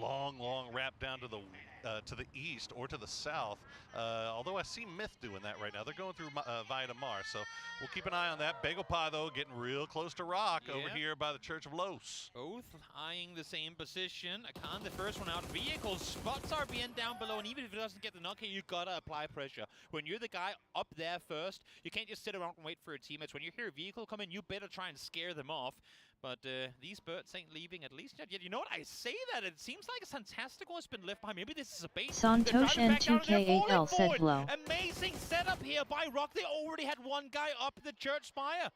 long wrap down to the east or to the south. Although I see Myth doing that right now. They're going through via Mars, so we'll keep an eye on that. Bagel Pie, though, getting real close to Rock over here by the Church of Los. Both eyeing the same position. Akan, the first one out. Vehicle spots RBN down below, and even if it doesn't get the knock here, you gotta apply pressure. When you're the guy up there first, you can't just sit around and wait for your teammates. When you hear a vehicle come in, you better try and scare them off. But these birds ain't leaving, at least not yet. You know what? I say that. It seems like a Santastical has been left behind. Maybe this is a bait. Santoshan 2K8L said hello. Amazing setup here by Rock. They already had one guy up the church spire.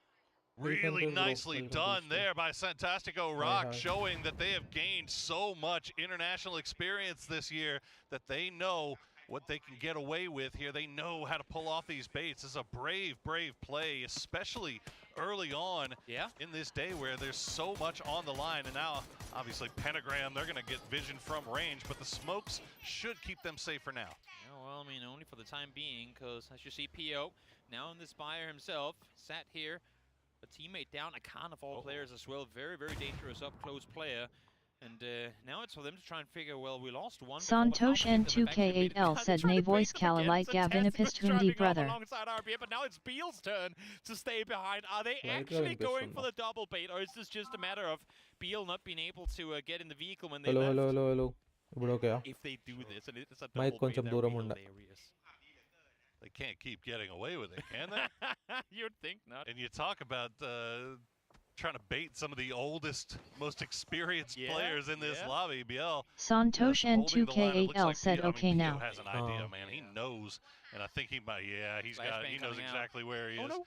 Really nicely done there by Santastico Rock, showing that they have gained so much international experience this year that they know what they can get away with here. They know how to pull off these baits. It's a brave play, especially early on in this day where there's so much on the line. And now, obviously, Pentagram, they're going to get vision from range, but the smokes should keep them safe for now. Yeah, well, I mean, only for the time being, because as you see, PO now in the spire himself, sat here, a teammate down, Akan of all players as well. Very dangerous up-close player. And now it's for them to try and figure, well, we lost one. Santoshan 2K8L said nay voice Kalalite Gavinipistundi brother. Alongside RBA, but now it's Beal's turn to stay behind. Are they actually going for the double bait, or is this just a matter of Beal not being able to get in the vehicle when they left? Hello. If they do this, and it's a double bait, that'd be hilarious. They can't keep getting away with it, can they? You'd think not. And you talk about trying to bait some of the oldest, most experienced players in this lobby. Biel Santoshan 2K8L said okay now. Biel has an idea, man. He knows, and I think he might. Yeah, he knows exactly where he is. No.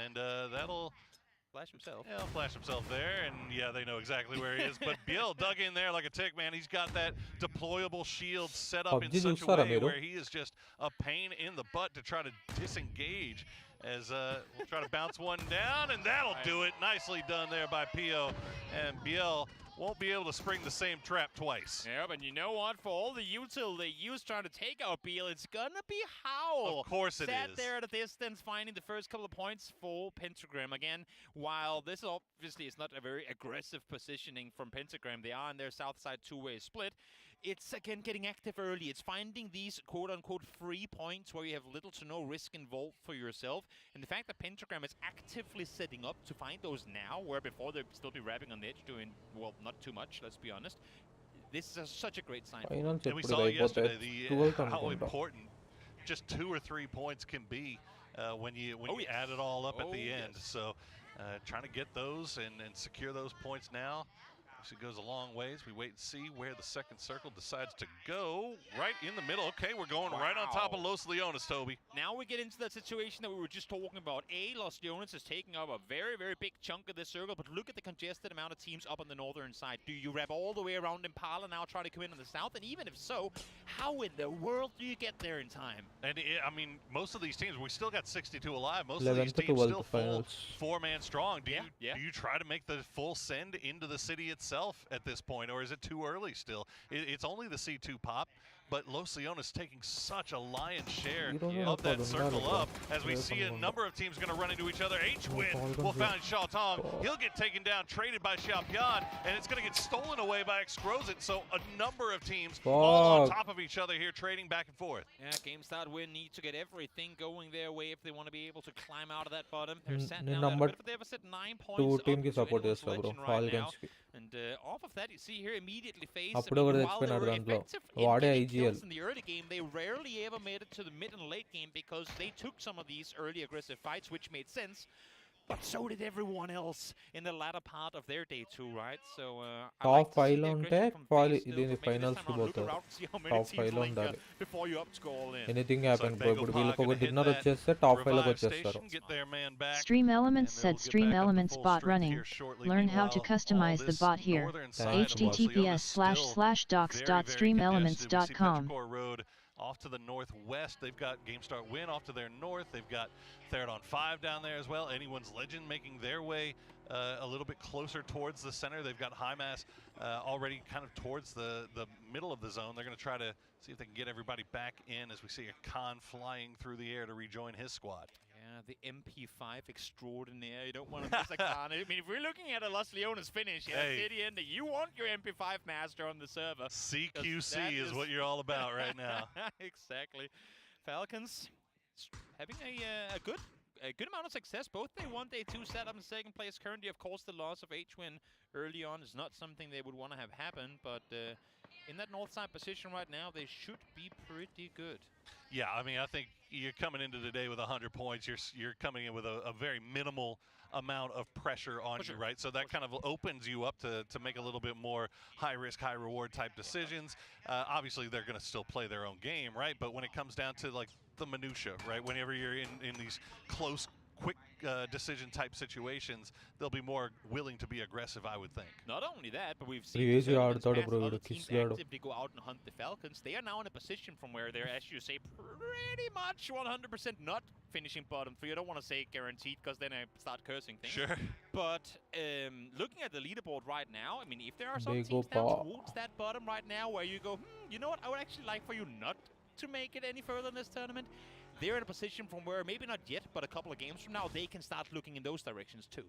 And that'll flash himself. Yeah, he'll flash himself there, and yeah, they know exactly where he is. But Biel dug in there like a tick, man. He's got that deployable shield set up in such a way where he is just a pain in the butt to try to disengage. As we'll try to bounce one down, and that'll do it. Nicely done there by Pio. And Biel won't be able to spring the same trap twice. Yeah, but you know what? For all the util they use trying to take out Beal, it's gonna be Howl. Of course it is. Sat there at a distance, finding the first couple of points for Pentagram. Again, while this obviously is not a very aggressive positioning from Pentagram, they are in their south side two-way split. It's, again, getting active early. It's finding these quote-unquote free points where you have little to no risk involved for yourself. And the fact that Pentagram is actively setting up to find those now, where before they'd still be rapping on the edge doing, well, not too much, let's be honest. This is such a great sign. And we saw yesterday how important just 2 or 3 points can be when you add it all up at the end. So trying to get those and secure those points now. It goes a long ways. We wait and see where the second circle decides to go. Right in the middle. Okay, we're going right on top of Los Leones, Toby. Now we get into that situation that we were just talking about. Los Leones is taking up a very big chunk of this circle, but look at the congested amount of teams up on the northern side. Do you wrap all the way around Impala now, try to come in on the south? And even if so, how in the world do you get there in time? And I mean, most of these teams, we still got 62 alive. Most of these teams still full 4-man strong. Do you try to make the full send into the city itself at this point, or is it too early still? It's only the C2 pop, but Los Leones taking such a lion's share of that circle up, as we see a number of teams going to run into each other. H-Win will find Xiao Tong. He'll get taken down, traded by Xiaopian, and it's going to get stolen away by Exgrozit. So a number of teams all on top of each other here, trading back and forth. Yeah, GameStart Win need to get everything going their way if they want to be able to climb out of that bottom. They're sat down there, but they have a set 9 points up to anyone's legend right now. And off of that, you see here immediately face. While they were effective in getting kills in the early game, they rarely ever made it to the mid and late game because they took some of these early aggressive fights, which made sense. But so did everyone else in the latter part of their day too, right? So top 5 lo unte finals ki potaru. Top 5 lo undali. Before you up to go all in. Anything happen bro. Ippudu veellaku oka dinner vacheste top 5 loki vachestaru. Stream Elements said Stream Elements bot running. Learn how to customize the bot here. https://docs.streamelements.com. Off to the northwest, they've got GameStart Win off to their north. They've got Therodon 5 down there as well. Anyone's Legend making their way a little bit closer towards the center. They've got HiMass already kind of towards the middle of the zone. They're going to try to see if they can get everybody back in as we see a Khan flying through the air to rejoin his squad. Yeah, The MP5 extraordinaire. You don't want to miss a card. I mean, if we're looking at a Los Leones finish, Sieren, you want your MP5 master on the server. CQC is what you're all about right now. Exactly. Falcons having a good amount of success. Both day 1, day 2 set up in second place. Currently, of course, the loss of H-Win early on is not something they would want to have happen, but in that north side position right now, they should be pretty good. Yeah, I mean, I think you're coming into the day with 100 points. You're coming in with a very minimal amount of pressure on you, right? So that kind of opens you up to make a little bit more high risk, high reward type decisions. Obviously, they're going to still play their own game, right? But when it comes down to like the minutia, right? Whenever you're in these close, quick decision type situations, they'll be more willing to be aggressive, I would think. Not only that, but we've seen other teams actively go out and hunt the Falcons. They are now in a position from where they're, as you say, pretty much 100% not finishing bottom 3. I don't want to say guaranteed because then I start cursing things. Sure. But looking at the leaderboard right now, I mean, if there are some teams down towards that bottom right now where you go, you know what, I would actually like for you not to make it any further in this tournament, they're in a position from where maybe not yet, but a couple of games from now, they can start looking in those directions too.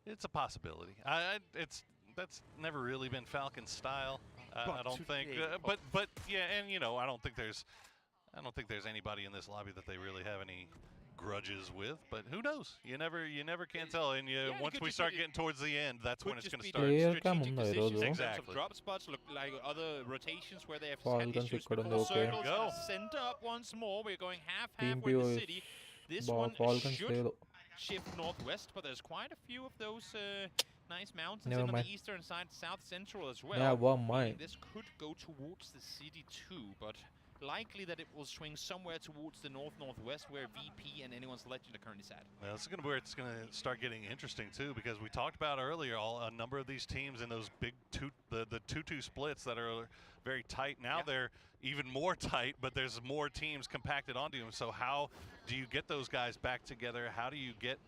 It's a possibility. That's never really been Falcon style. I don't think. But yeah, and you know, I don't think there's anybody in this lobby that they really have any grudges with. But who knows? You never can tell. And once we start getting towards the end, that's when it's going to start. Strategic decisions in terms of drop spots, look like other rotations where they have had issues with full circles. Center up once more. We're going halfway in the city. This one should shift northwest, but there's quite a few of those nice mountains on the eastern side, south central as well. This could go towards the city too, but likely that it will swing somewhere towards the northwest where VP and anyone's legend are currently sat. Well, this is where it's going to start getting interesting too, because we talked about earlier a number of these teams in those big the 2-2 splits that are very tight. Now they're even more tight, but there's more teams compacted onto them. So how do you get those guys back together? How do you get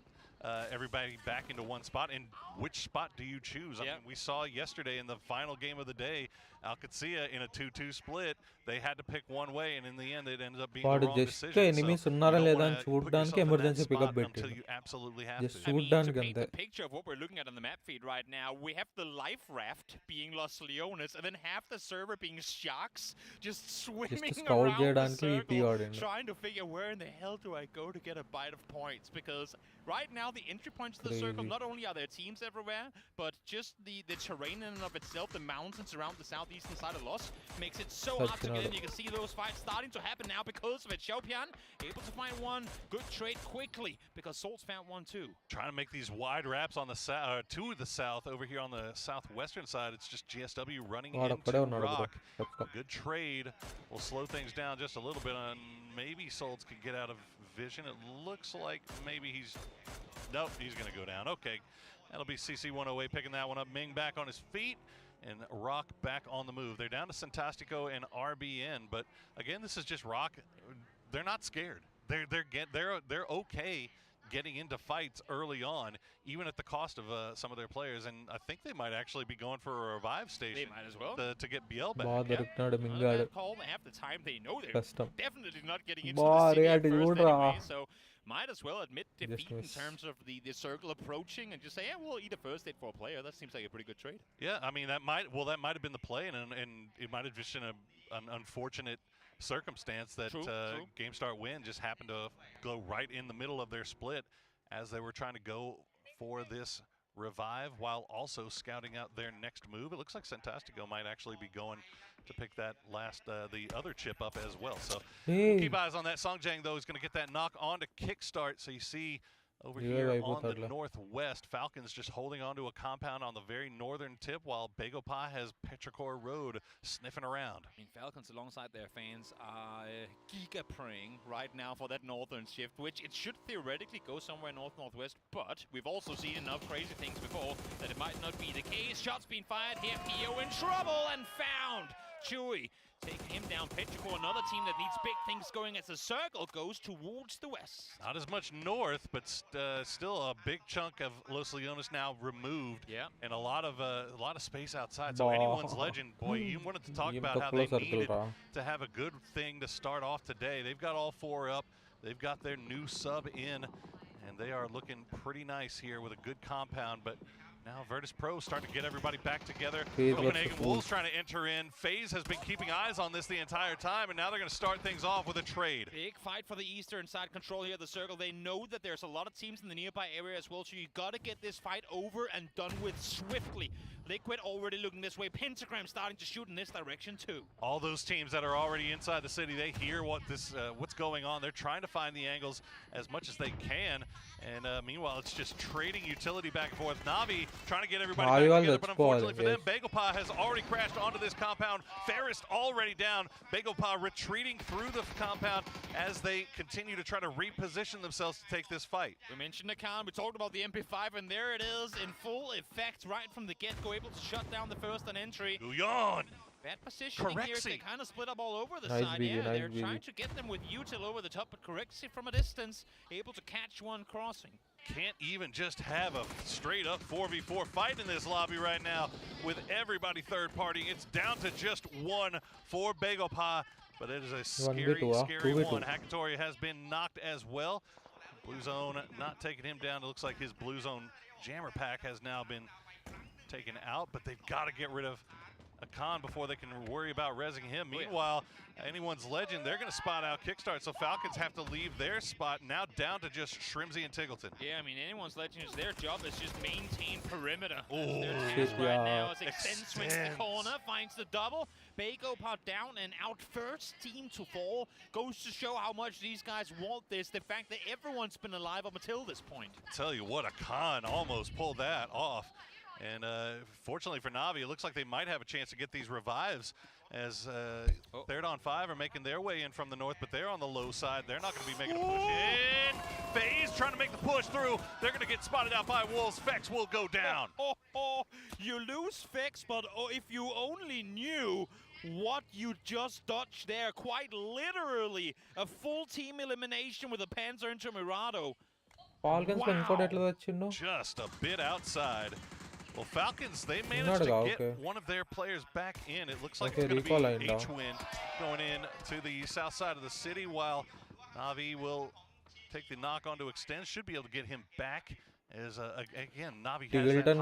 everybody back into one spot, and which spot do you choose? I mean, we saw yesterday in the final game of the day, Alcatia in a 2-2 split, they had to pick one way, and in the end it ended up being the wrong decision. So you don't want to put yourself in that spot until you absolutely have to. I mean, to paint the picture of what we're looking at on the map feed right now, we have the life raft being Los Leones, and then half the server being Sharks, just swimming around the circle, trying to figure where in the hell do I go to get a bite of points, because right now the entry points to the circle, not only are there teams everywhere, but just the terrain in and of itself, the mountains around the southeastern side of Los, makes it so hard to get in. You can see those fights starting to happen now because of it. Xiaopian able to find one good trade quickly because Sol's found one too. Trying to make these wide wraps on the to the south. Over here on the southwestern side, it's just GSW running into Rock. Good trade will slow things down just a little bit, and maybe Solz could get out of vision. It looks like maybe nope, he's going to go down. Okay, that'll be CC108 picking that one up. Ming back on his feet, and Rock back on the move. They're down to Santastico and RBN, but again, this is just Rock. They're not scared. They're okay getting into fights early on, even at the cost of some of their players, and I think they might actually be going for a revive station. They might as well to get BL back. Call half the time they know they're definitely not getting into the city at first anyway, so might as well admit defeat in terms of the circle approaching and just say, yeah, we'll eat a first aid for a player. That seems like a pretty good trade. Yeah, I mean, that might have been the play, and it might have just been an unfortunate circumstance that GameStart Win just happened to go right in the middle of their split as they were trying to go for this revive while also scouting out their next move. It looks like Santastico might actually be going to pick that the other chip up as well. So we'll keep eyes on that. Songjang, though, is going to get that knock on to kickstart. So you see over here on the northwest, Falcons just holding on to a compound on the very northern tip, while Begopa has Petrichor Road sniffing around. I mean, Falcons alongside their fans are giga praying right now for that northern shift, which it should theoretically go somewhere north-northwest, but we've also seen enough crazy things before that it might not be the case. Shots being fired here, PO in trouble and found. Chewy taking him down. Petrichor, another team that needs big things going as the circle goes towards the west. Not as much north, but still a big chunk of Los Leones now removed. Yeah, and a lot of space outside. So anyone's legend, boy, you wanted to talk about how they needed to have a good thing to start off today. They've got all four up They've got their new sub in, and they are looking pretty nice here with a good compound, but now Virtus Pro starting to get everybody back together. Copenhagen Wolves trying to enter in. FaZe has been keeping eyes on this the entire time, and now they're going to start things off with a trade. Big fight for the eastern side control here of the circle. They know that there's a lot of teams in the nearby area as well, so you got to get this fight over and done with swiftly. Liquid already looking this way. Pentagram starting to shoot in this direction too. All those teams that are already inside the city, they hear what's going on. They're trying to find the angles as much as they can. And meanwhile, it's just trading utility back and forth. Na'Vi trying to get everybody back together, but unfortunately for them, Begopa has already crashed onto this compound. Ferris already down. Begopa retreating through the compound as they continue to try to reposition themselves to take this fight. We mentioned the Khan, we talked about the MP5, and there it is in full effect right from the get-go, able to shut down the first on entry. Guyon! Bad positioning here, they kind of split up all over the side. They're trying to get them with util over the top, but Correxy from a distance, able to catch one crossing. Can't even just have a straight up 4v4 fight in this lobby right now with everybody third party. It's down to just one for Begopa, but it is a scary one. Hakatori has been knocked as well. Blue Zone not taking him down. It looks like his Blue Zone jammer pack has now been taken out, but they've got to get rid of a Khan before they can worry about rezzing him. Meanwhile, anyone's legend, they're going to spot out Kickstart, so Falcons have to leave their spot, now down to just Shrimzy and Tiggleton. Yeah, I mean, anyone's legend is their job is just maintain perimeter. Oh, their task right now as Extend swings the corner, finds the double. Begopa down and out, first team to fall. Goes to show how much these guys want this, the fact that everyone's been alive up until this point. I'll tell you what, a Khan almost pulled that off. And fortunately for Na'Vi, it looks like they might have a chance to get these revives as Third on 5 are making their way in from the north, but they're on the low side. They're not going to be making a push in. FaZe trying to make the push through. They're going to get spotted out by Wolves. Fex will go down. You lose Fex, but if you only knew what you just dodged there, quite literally a full team elimination with a Panzer into Mirado. Wow. Just a bit outside. Well, Falcons, they managed to get one of their players back in. It looks like it's going to be H-Win going in to the south side of the city, while Na'Vi will take the knock onto Extend. Should be able to get him back. As again, Na'Vi has that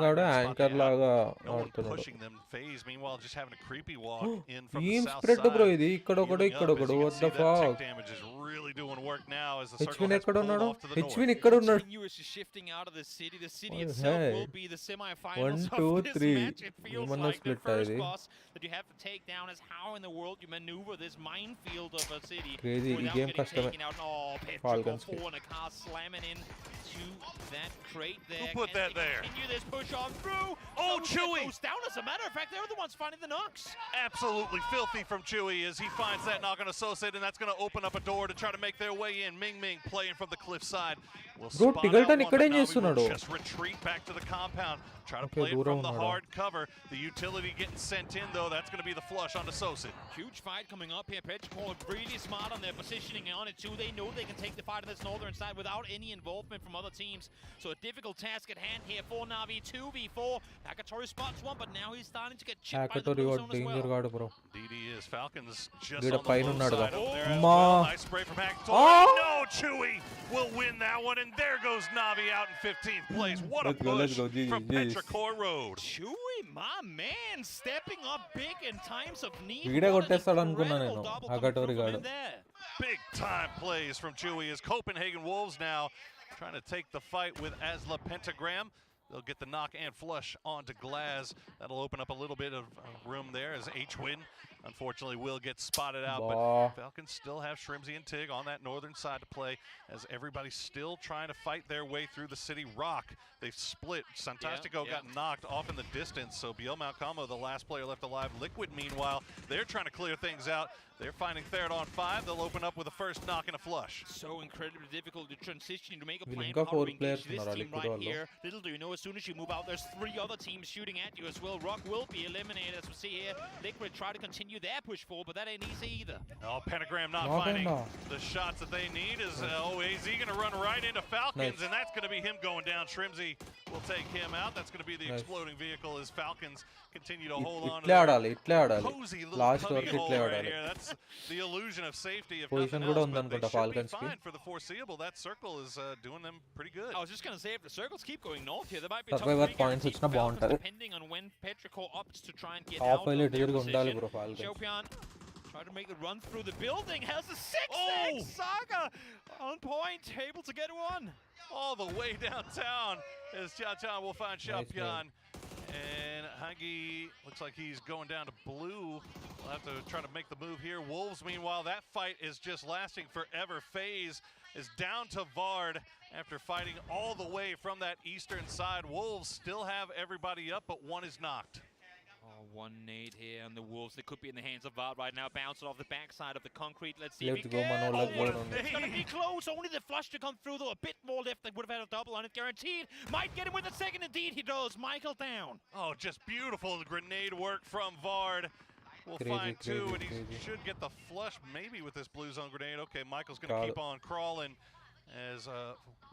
no one pushing them. FaZe, meanwhile, just having a creepy walk in from the south side. What the fuck? Damage is really doing work now as the circle has pulled off to the north. Continuously shifting out of the city. The city itself will be the semifinals of this match. It feels like the first boss that you have to take down is how in the world you maneuver this minefield of a city without getting taken out. Oh, Petrichor 4 in a car slamming in to that crate there. Who put that there? Continue this push on through. Oh, Chewy goes down. As a matter of fact, they're the ones finding the knocks. Absolutely filthy from Chewy as he finds that knock on Associate, and that's going to open up a door to try to make their way in. Ming Ming playing from the cliff side. Will spot out one, but now we will just retreat back to the compound. Try to play it from the hard cover. The utility getting sent in, though. That's going to be the flush on Associate. Huge fight coming up here. Petrichor really smart on their positioning on it, too. They know they can take the fight on this northern side without any involvement from other teams. So a difficult task at hand here for Na'Vi. 2v4. Hakatori spots one, but now he's starting to get chipped by the blue zone as well. DD is Falcons just on the low side up there as well. Nice spray from Hakatori. No, Chewy will win that one, and there goes Na'Vi out in 15th place. What a push from Petrichor Road. Chewy, my man, stepping up big in times of need. Big time plays from Chewy as Copenhagen Wolves now trying to take the fight with Asla Pentagram. They'll get the knock and flush onto Glaz. That'll open up a little bit of room there as H-Win unfortunately will get spotted out. But Falcons still have Shrimzy and Tig on that northern side to play as everybody's still trying to fight their way through the city. Rock, they've split. Santastico got knocked off in the distance, so Biel Malcamo, the last player left alive. Liquid, meanwhile, they're trying to clear things out. They're finding Third on 5. They'll open up with a first knock and a flush. So incredibly difficult to transition to make a plan how to engage this team right here. Little do you know, as soon as you move out, there's 3 other teams shooting at you as well. Rock will be eliminated, as we see here. Liquid try to continue continue their push forward, but that ain't easy either. Oh, Pentagram not finding the shots that they need. Is AZ going to run right into Falcons, and that's going to be him going down. Shrimzy will take him out. That's going to be the exploding vehicle as Falcons continue to hold on to their cozy little cubby hole right here. That's the illusion of safety, if nothing else, but they should be fine for the foreseeable. That circle is doing them pretty good. I was just going to say, if the circles keep going north here, there might be top 3 guaranteed for Falcons, depending on when Petrichor opts to try and get out of their position. Shopian trying to make the run through the building, has a 6x Saga on point, able to get one. All the way downtown as Cha-Cha will find Shopian. And Hangi looks like he's going down to blue. We'll have to try to make the move here. Wolves, meanwhile, that fight is just lasting forever. FaZe is down to Vard after fighting all the way from that eastern side. Wolves still have everybody up, but one is knocked. Oh, 1 nade here on the Wolves. They could be in the hands of Vard right now. Bouncing off the backside of the concrete. Let's see if he can. It's going to be close. Only the flush to come through, though. A bit more left. They would have had a double on it. Guaranteed. Might get him with a second. Indeed, he does. Michael down. Oh, just beautiful grenade work from Vard. We'll find two, and he should get the flush maybe with this blue zone grenade. Okay, Michael's going to keep on crawling as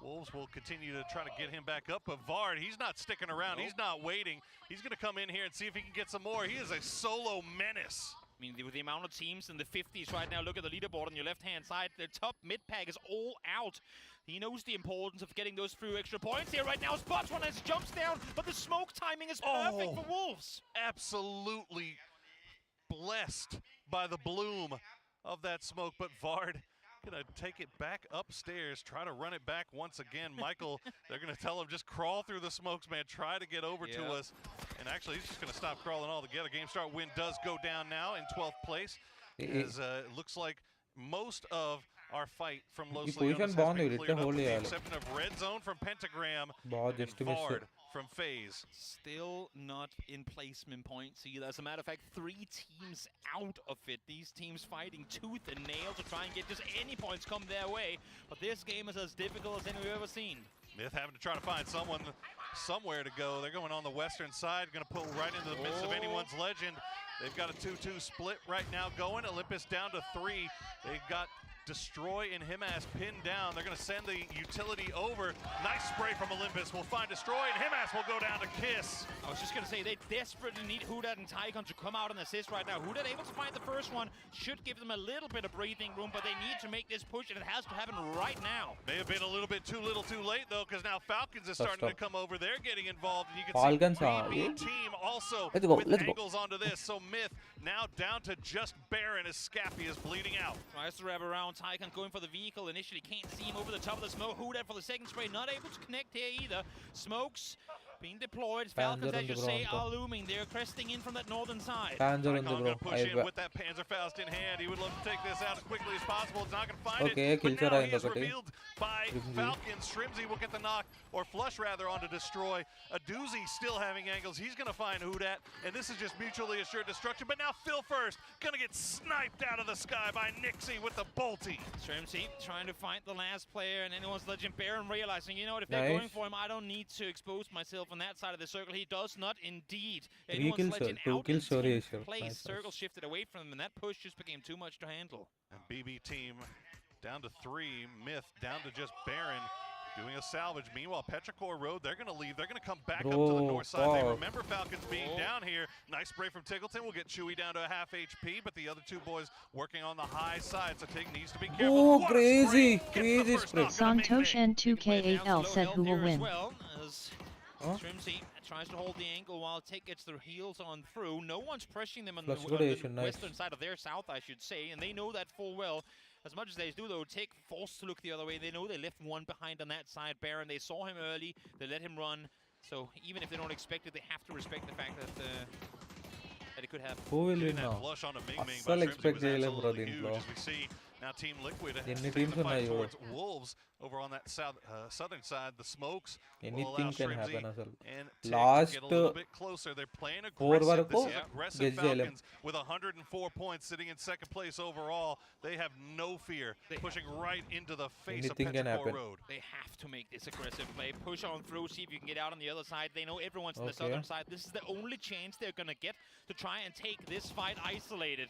Wolves will continue to try to get him back up. But Vard, he's not sticking around. He's not waiting. He's going to come in here and see if he can get some more. He is a solo menace. I mean, with the amount of teams in the 50s right now, look at the leaderboard on your left-hand side. The top mid-pack is all out. He knows the importance of getting those few extra points here right now. Spots one as jumps down, but the smoke timing is perfect for Wolves. Absolutely blessed by the bloom of that smoke, but Vard gonna take it back upstairs, try to run it back once again. Michael, they're gonna tell him just crawl through the smokes, man. Try to get over to us. And actually, he's just gonna stop crawling altogether. Game start win does go down now in 12th place. As it looks like most of our fight from Los Leones has been cleared up, with the exception of red zone from Pentagram and Vard from FaZe. Still not in placement points either. As a matter of fact, 3 teams out of it. These teams fighting tooth and nail to try and get just any points come their way. But this game is as difficult as any we've ever seen. Myth having to try to find someone somewhere to go. They're going on the western side, going to pull right into the midst of anyone's legend. They've got a 2-2 split right now going. Olympus down to 3. They've got Destroy and Himas pinned down. They're going to send the utility over. Nice spray from Olympus. We'll find Destroy, and Himas will go down to Kiss. I was just going to say, they desperately need Hudat and Tycon to come out and assist right now. Hudat able to find the first one. Should give them a little bit of breathing room, but they need to make this push, and it has to happen right now. May have been a little bit too little too late, though, because now Falcons is starting to come over. They're getting involved, and you can see BB team also with angles onto this. So Myth now down to just Baron as Scappy is bleeding out. Tries to wrap around. Tycon going for the vehicle. Initially can't see him over the top of the smoke. Hudat for the second spray. Not able to connect here either. Smokes being deployed. Falcons, as you say, are looming. They're cresting in from that northern side. Tycon going to push in with that Panzerfaust in hand. He would love to take this out as quickly as possible. It's not going to find it. But now he is revealed by Falcons. Shrimzy will get the knock, or flush rather, onto Destroy. A doozy still having angles. He's going to find Hudat, and this is just mutually assured destruction. But now Phil first going to get sniped out of the sky by Nixie with the bolty. Shrimzy trying to find the last player and anyone's legend. Baron realizing, you know what, if they're going for him, I don't need to expose myself on that side of the circle. He does not indeed. Anyone's legend out in 10th place. Circle shifted away from him, and that push just became too much to handle. And BB team down to 3. Myth down to just Baron. Doing a salvage. Meanwhile, Petrichor Road, they're going to leave. They're going to come back up to the north side. They remember Falcons being down here. Nice spray from Tiggleton. We'll get Chewy down to a half HP, but the other 2 boys working on the high side, so Tig needs to be careful. Oh, crazy spray. Songtosh N2K8L said who will win. Shrimzy tries to hold the angle while Tig gets their heels on through. No one's pressuring them on the western side of their south, I should say, and they know that full well. As much as they do, though, Tig forced to look the other way. They know they left one behind on that side. Baron, they saw him early. They let him run. So even if they don't expect it, they have to respect the fact that it could happen. Who will win now? I'll expect JLM running, bro. As we see Now Team Liquid Any taking teams the fight ఉన్నాయి towards Wolves over on that southern side. The smokes will allow anything can Shrimzy happen అసలు and Tick to Last get a little bit closer. They're playing 4 aggressive. వరకు This is aggressive guess చేయలేం. Falcons with 104 points sitting in second place overall. They have no fear, pushing right into the face Anything of can Petrichor happen. Road. They have to make this aggressive play. Push on through, see if you can get out on the other side. They know everyone's on the Okay. southern side. This is the only chance they're going to get to try and take this fight isolated.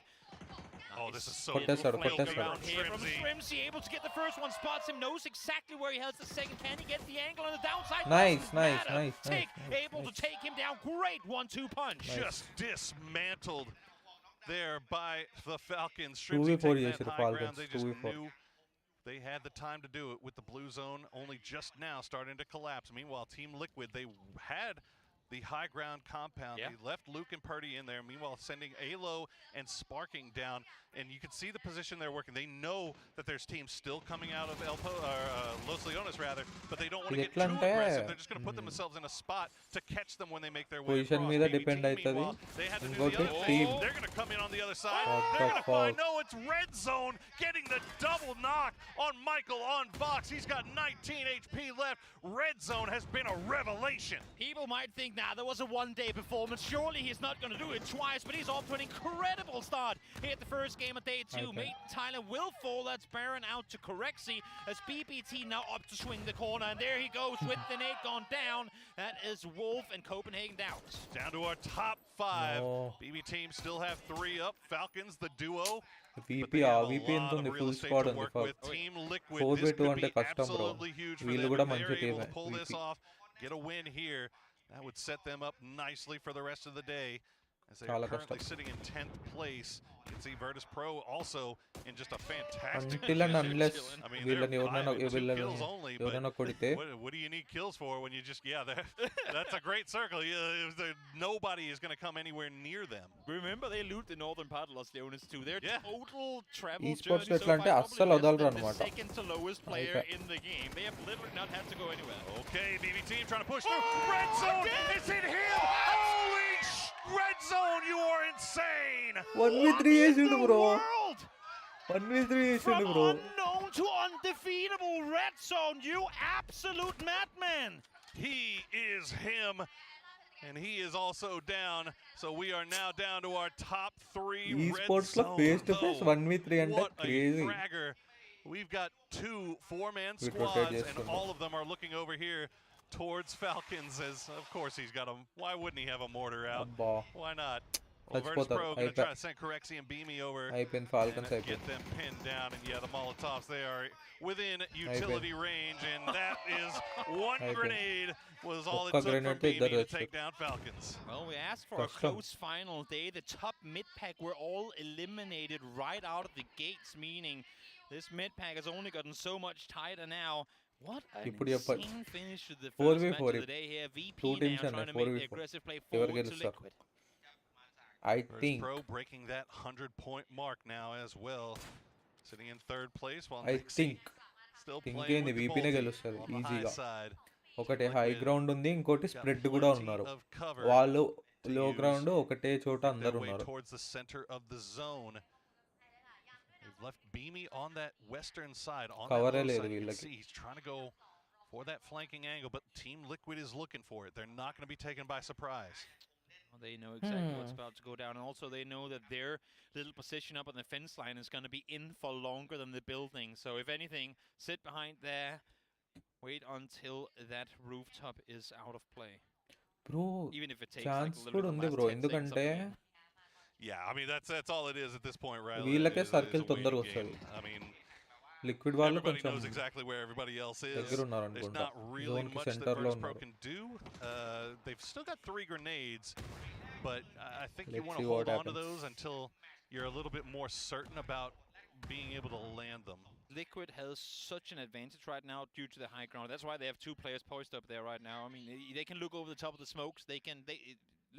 Oh, this is so కొట్టేశాడు, Flank కొట్టేశాడు. around here from Shrimzy, able to get the first one, spots him, knows exactly where he has the second. Can he get the angle on the downside? Nice, Doesn't nice, matter. nice, Tick nice, able to nice. take him down. Great 1-2 punch. Nice. Just dismantled there by the Falcons. 2v4 Shrimzy taking that చేశారు high ground. Falcons, They just 2v4. knew they had the time to do it with the blue zone only just now starting to collapse. Meanwhile, Team Liquid, they had the high ground compound. Yeah. They left Luke and Purdy in there. Meanwhile, sending Alo and Sparking down. And you can see the position they're working. They know that there's teams still coming out of Los Leones, rather, but they don't want to get too aggressive. They're just going to put themselves in a spot to catch them when they make their way Position across. మీద BBT, depend అవుతుంది. meanwhile, they had to do ఇంకోటి the other team. thing. They're going to come in on the other side. What They're the going to find, fuck? no, it's Red Zone getting the double knock on Michael on box. He's got 19 HP left. Red Zone has been a revelation. People might think, nah, there was a one-day performance. Surely he's not going to do it twice, but he's off to an incredible start here at the first game of day 2. Okay. Mate Tyler will fall. That's Baron out to Correxy as BBT now up to swing the corner. And there he goes with the nade gone down. That is Wolf and Copenhagen down. Down to our top 5. No. BB team still have 3 up. Falcons, the duo. But VP they have a VP ఎంత lot ఉంది of real full estate squad to ఉంది work with. Team Liquid, 4v2 this could అంటే be కష్టం bro. absolutely huge for వీళ్ళు them. కూడా If మంచి they're able టీమే to pull this VP. off, get a win here, that would set them up nicely for the rest of the day. As they are చాలా currently కష్టం. sitting in 10th place. You can see Virtus Pro also in just a fantastic Until and position. unless I mean, వీళ్ళని they're ఎవరినైనా 5 and 2 వీళ్ళని kills only, but ఎవరైనా కొడితే what do you need kills for when you just, that's a great circle. Nobody is going to come anywhere near them. Remember, they loot the northern part of Los Leones too. Their Yeah. total travel Esports journey so ఎట్లా అంటే far అస్సలు probably less వదలరు than the అన్నమాట. second to lowest player అయిపోయి. in the game. They have literally not had to go anywhere. Okay, BB team trying to push through. Red zone is in him. Holy Red zone, you are insane. 1v3 చేసిండు The bro world 1v3 చేసిండు from bro unknown to undefeatable red zone. You absolute madman. He is him. And he is also down. So we are now down to our top 3 red esports లో zone. Face to face though. 1v3 అంటే What a crazy fragger. We've got 2 4-man We rotate squads, and చేస్తున్నాం. all of them are looking over here towards Falcons, as of course he's got them. Why wouldn't he have a mortar out? అబ్బా Why not? Well, Virtus చచ్చిపోతారు Pro going to try to send Corexy and Beamy over అయిపోయింది falcons and get అయిపోయింది them pinned down. And yeah, the Molotovs, they are within utility range, and that is one grenade was all it ఒక్క took for grenade Beamy ఇద్దరు to వచ్చారు. take down Falcons. Well, we asked for a Custom. close final day. The top mid-pack were all eliminated right out of the gates, meaning this mid-pack has only gotten so much tighter now. What an ఇప్పుడు చెప్పాలి. insane finish to the 4v4 first match of the day here. VP Two now teams trying and to make the 4v4. aggressive play ఎవరు forward to గెలుస్తారు? Liquid. I Virtus think Pro breaking that 100-point mark now as well. Sitting in 3rd place while I Nixie think still ఇంకేంది playing with the వీపీనే multi గెలుస్తుంది on the high ఈజీగా side. ఒకటి high ground ఉంది ఇంకోటి Got spread కూడా plenty ఉన్నారు of cover వాళ్ళు to లో use. గ్రౌండ్ ఒకటే చోట their అందరు way ఉన్నారు towards the center of the zone. They've left Beamy on that western side. On that Cover low ఏ లేదు side, you can వీళ్ళకి. see he's trying to go for that flanking angle, but Team Liquid is looking for it. They're not going to be taken by surprise. Well, they know exactly what's about to go down, and also they know that their little position up on the fence line is going to be in for longer than the building. So if anything, sit behind there, wait until that rooftop is out of play. Bro Even if it takes like chance a little కూడా bit ఉంది the bro last 10 seconds of ఎందుకంటే the game. Yeah, I mean that's all it is at this point, right? వీళ్ళకే Is circle a waiting తొందరగా game. వస్తది. I mean, liquid వాళ్ళు everybody కొంచెం knows exactly where everybody else is. దగ్గర ఉన్నారు There's అనుకుంటా not really zone కి much that centre లో Virtus Pro ఉన్నారు can do. They've still got 3 grenades, but I think you Let's want see to hold what on to happens. those until you're a little bit more certain about being able to land them. Liquid has such an advantage right now due to the high ground. That's why they have 2 players poised up there right now. I mean, they can look over the top of the smokes.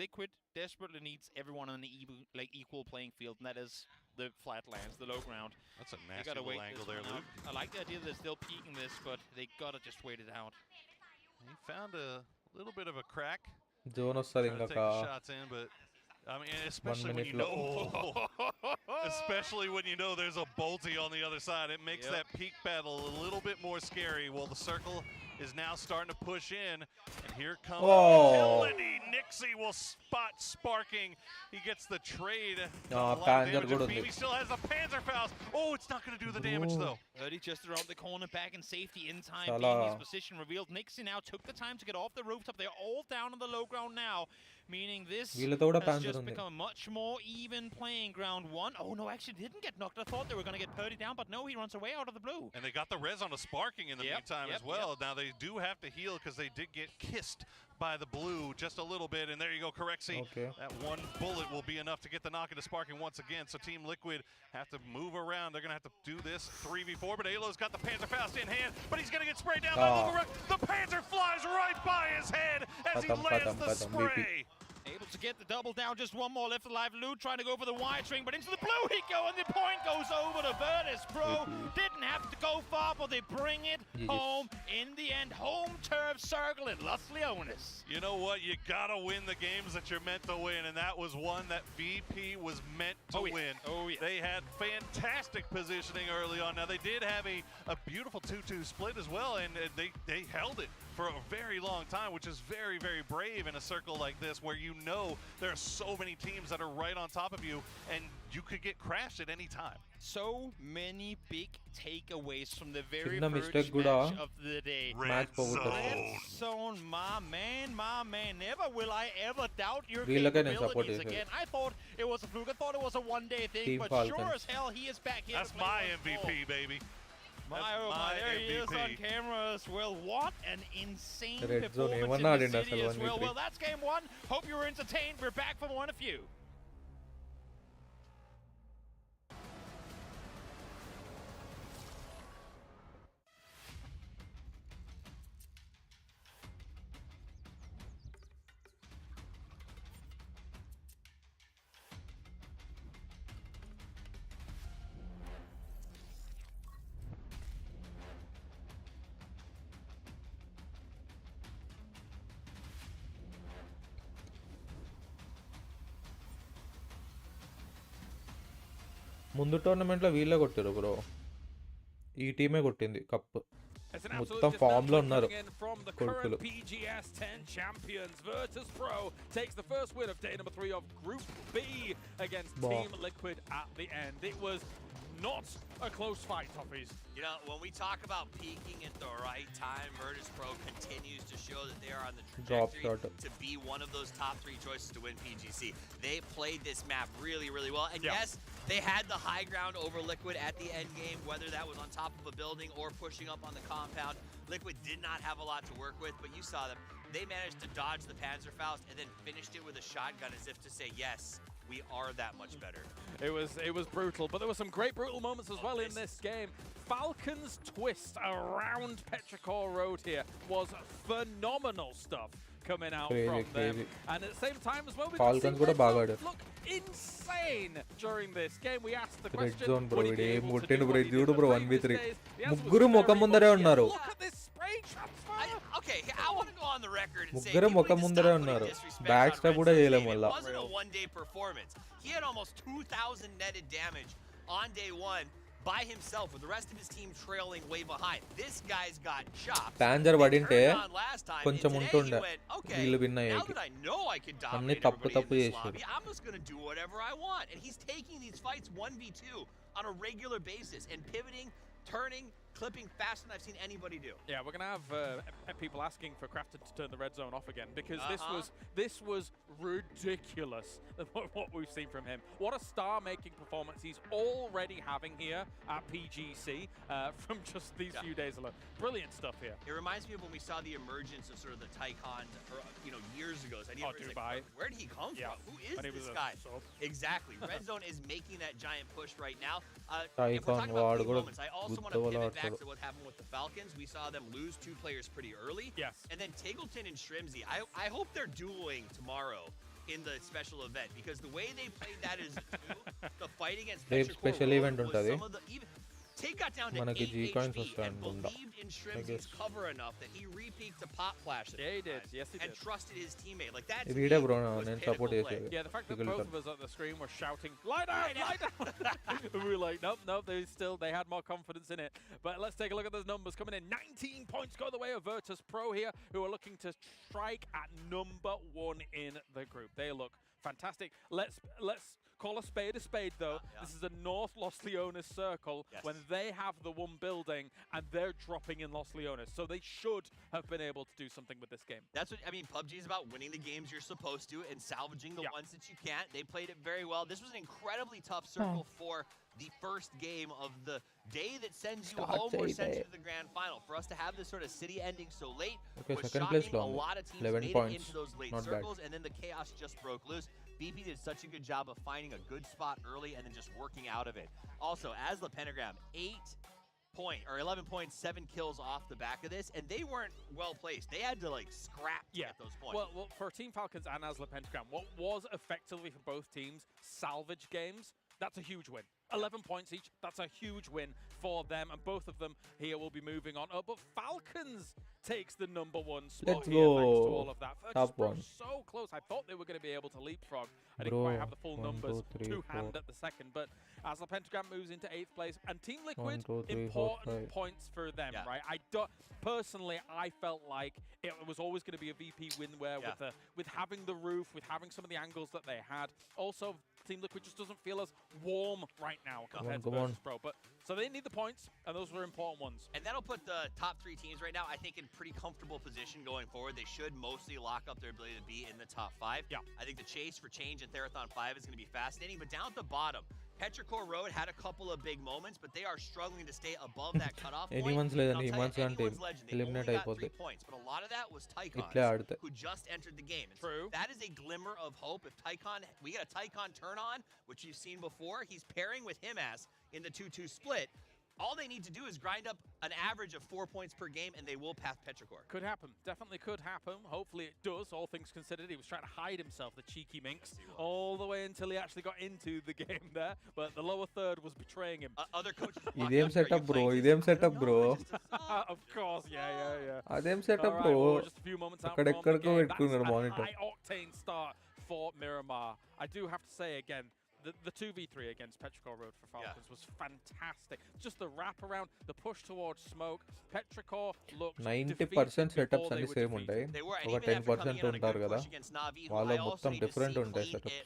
Liquid desperately needs everyone on an equal playing field, and that is the flatlands, the low ground. That's a They nasty gotta little wait angle this there, one Luke. out. I like the idea that they're still peeking this, but they gotta just wait it out. He found a little bit of a crack. Zone వస్తుంది Trying to ఇంకా take the shots in, but I mean, especially when you minute know Especially when you know there's a Bolty on the other side. It makes that peak battle a little bit more scary. Well, the circle is now starting to push in. And here comes utility. Nixie will spot Sparking. He gets the trade. BB still has a Panzerfaust. Oh, it's not going to do the damage, though. Erdy just around the corner, back in safety in time, being his position revealed. Nixie now took the time to get off the rooftop. They're all down on the low ground now, meaning this has just become a much more even playing ground. Oh, no, actually didn't get knocked. I thought they were going to get Purdy down, but no, he runs away out of the blue. And they got the res on a Sparking in the meantime as well. Now, they do have to heal because they did get kissed by the blue just a little bit. And there you go, Correxy. That one bullet will be enough to get the knock into Sparking once again. So Team Liquid have to move around. They're going to have to do this 3v4, but Alo's got the Panzerfaust in hand, but he's going to get sprayed down by Lugaruk. The Panzer flies right by his head as he lands the spray. Able to get the double down, just one more left alive. Lou trying to go for the wide string, but into the blue he go, and the point goes over to Virtus Pro. Didn't have to go far, but they bring it home in the end. Home turf circle at Los Leones. You know what? You gotta win the games that you're meant to win, and that was one that VP was meant to win. They had fantastic positioning early on. Now they did have a beautiful 2-2 split as well, and they held it for a very long time, which is very, very brave in a circle like this where you know there are so many teams that are right on top of you and you could get crashed at any time. So many big takeaways from the very first match of the day. Red Zone, my man. Never will I ever doubt your capabilities again. I thought it was a fluke. I thought it was a one-day thing, but sure as hell he is back here. That's my MVP, baby. My, there he is on camera as well. What an insane performance in the city as well. Well, that's game one. Hope you were entertained. We're back for one of you. ముందు tournament లో వీళ్ళే కొట్టారు bro ఈ టీమే కొట్టింది cup మొత్తం form లో ఉన్నారు కొడుకులు PGS 10 champions Virtus Pro takes the first win of day number 3 of Group B against Team Liquid at the end. It was not a close fight, Toffies. You know, when we talk about peaking at the right time, Virtus Pro continues to show that they are on the trajectory to be one of those top 3 choices to win PGC. They played this map really, really well. And yes, they had the high ground over Liquid at the end game, whether that was on top of a building or pushing up on the compound. Liquid did not have a lot to work with, but you saw them. They managed to dodge the Panzerfaust and then finished it with a shotgun as if to say, yes, we are that much better. It was brutal, but there were some great brutal moments as well in this game. Falcon's twist around Petrichor Road here was phenomenal stuff coming out from them. And at the same time as well, we look insane during this game. We asked the question, zone bro, look at this spray transfer. Okay, I want to go on the record and say it wasn't a one-day performance. He had almost 2,000 netted damage on day one by himself, with the rest of his team trailing way behind. This guy's got chops. Panzer vadinte koncham untunde veelu win now that I know I can dominate everybody in this lobby, I'm just going to do whatever I want. And he's taking these fights 1v2 on a regular basis and pivoting, turning, clipping faster than I've seen anybody do. Yeah, we're going to have people asking for Crafted to turn the red zone off again, because this was ridiculous what we've seen from him. What a star-making performance he's already having here at PGC from just these few days alone. Brilliant stuff here. It reminds me of when we saw the emergence of sort of the Tycon, years ago. So Dubai. Like, where did he come from? Who is this guy? Exactly. Red Zone is making that giant push right now. If we're talking about big moments, I also want to pivot back to what happened with the Falcons. We saw them lose 2 players pretty early. Yes. And then Taggleton and Shrimsy, I hope they're dueling tomorrow in the special event, because the way they played that is the fight against special event was some of the Take got down to 8 HP and believed in Shrimsy's cover enough that he re-peeked to pop flash. Yeah, he did. Yes, he did. And trusted his teammate. Like that. Read it, bro. No, support it. Yeah, the fact that both of us at the screen were shouting, "Lie down, lie down!" We were like, nope, nope. They had more confidence in it. But let's take a look at those numbers coming in. 19 points go the way of Virtus Pro here, who are looking to strike at #1 in the group. They look fantastic. Let's call a spade though. This is a North Los Leones circle when they have the one building and they're dropping in Los Leones. So they should have been able to do something with this game. That's what I mean. PUBG is about winning the games you're supposed to and salvaging the ones that you can't. They played it very well. This was an incredibly tough circle for the first game of the day that sends you home or sends you to the grand final. For us to have this sort of city ending so late was shocking. A lot of teams made it into those late circles, and then the chaos just broke loose. BP did such a good job of finding a good spot early and then just working out of it. Also, as the Pentagram, 11.7 kills off the back of this, and they weren't well placed. They had to like scrap to get those points. Well, for Team Falcons and Asla Pentagram, what was effectively for both teams salvage games, that's a huge win. 11 points each, that's a huge win for them, and both of them here will be moving on up. But Falcons takes the #1 spot here thanks to all of that. Top one. So close. I thought they were going to be able to leapfrog. I didn't quite have the full numbers to hand at the second, but Asla Pentagram moves into 8th place, and Team Liquid, important points for them, right? Personally, I felt like it was always going to be a VP win with having the roof, with having some of the angles that they had. Also, Team Liquid just doesn't feel as warm right now compared to Virtus Pro. But so they need the points, and those were important ones. And that'll put the top 3 teams right now, I think, in pretty comfortable position going forward. They should mostly lock up their ability to be in the top 5. Yeah. I think the chase for change in Therathon 5 is going to be fascinating. But down at the bottom, Petrichor Road had a couple of big moments, but they are struggling to stay above that cutoff point. Anyone's legend. They only got 3 points, but a lot of that was Tycon, who just entered the game. And True. So that is a glimmer of hope. If Tycon, we get a Tycon turn on, which you've seen before, he's pairing with Himas in the 2-2 split. All they need to do is grind up an average of 4 points per game, and they will pass Petrichor. Could happen. Definitely could happen. Hopefully it does, all things considered. He was trying to hide himself, the cheeky minx, all the way until he actually got into the game there. But the lower third was betraying him. Other coaches... Idem setup, bro. Idem setup, bro. Of course, yeah. Idem setup, bro. Just a few moments out from the game. That's a high-octane start for Miramar. I do have to say again, the 2v3 against Petrichor Road for Falcons was fantastic. Just the wraparound, the push towards smoke. Petrichor looked 90% setups and same ఉంటాయి. ఒక 10% ఉంటారు కదా. వాళ్ళ మొత్తం different ఉంటాయి setups.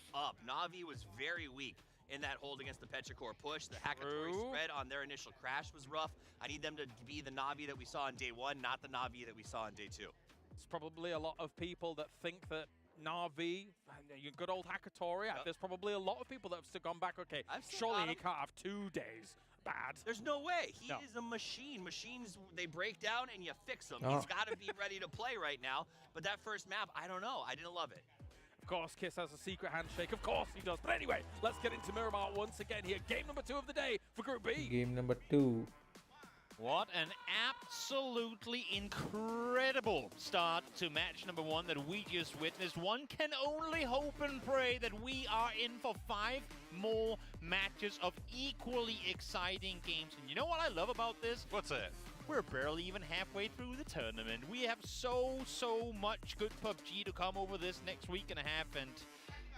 Na'Vi was very weak in that hold against the Petrichor push. The Hakatori spread on their initial crash was rough. I need them to be the Na'Vi that we saw on day 1, not the Na'Vi that we saw on day 2. It's probably a lot of people that think that Na'Vi, good old Hakatori, there's probably a lot of people that have still gone back, okay, surely he can't have 2 days bad. There's no way. He is a machine. Machines, they break down and you fix them. He's got to be ready to play right now. But that first map, I don't know. I didn't love it. Of course, Kiss has a secret handshake. Of course he does. But anyway, let's get into Miramar once again here. Game number 2 of the day for Group B. Game number 2. What an absolutely incredible start to match number 1 that we just witnessed. One can only hope and pray that we are in for 5 more matches of equally exciting games. And you know what I love about this? What's that? We're barely even halfway through the tournament. We have so much good PUBG to come over this next week and a half, and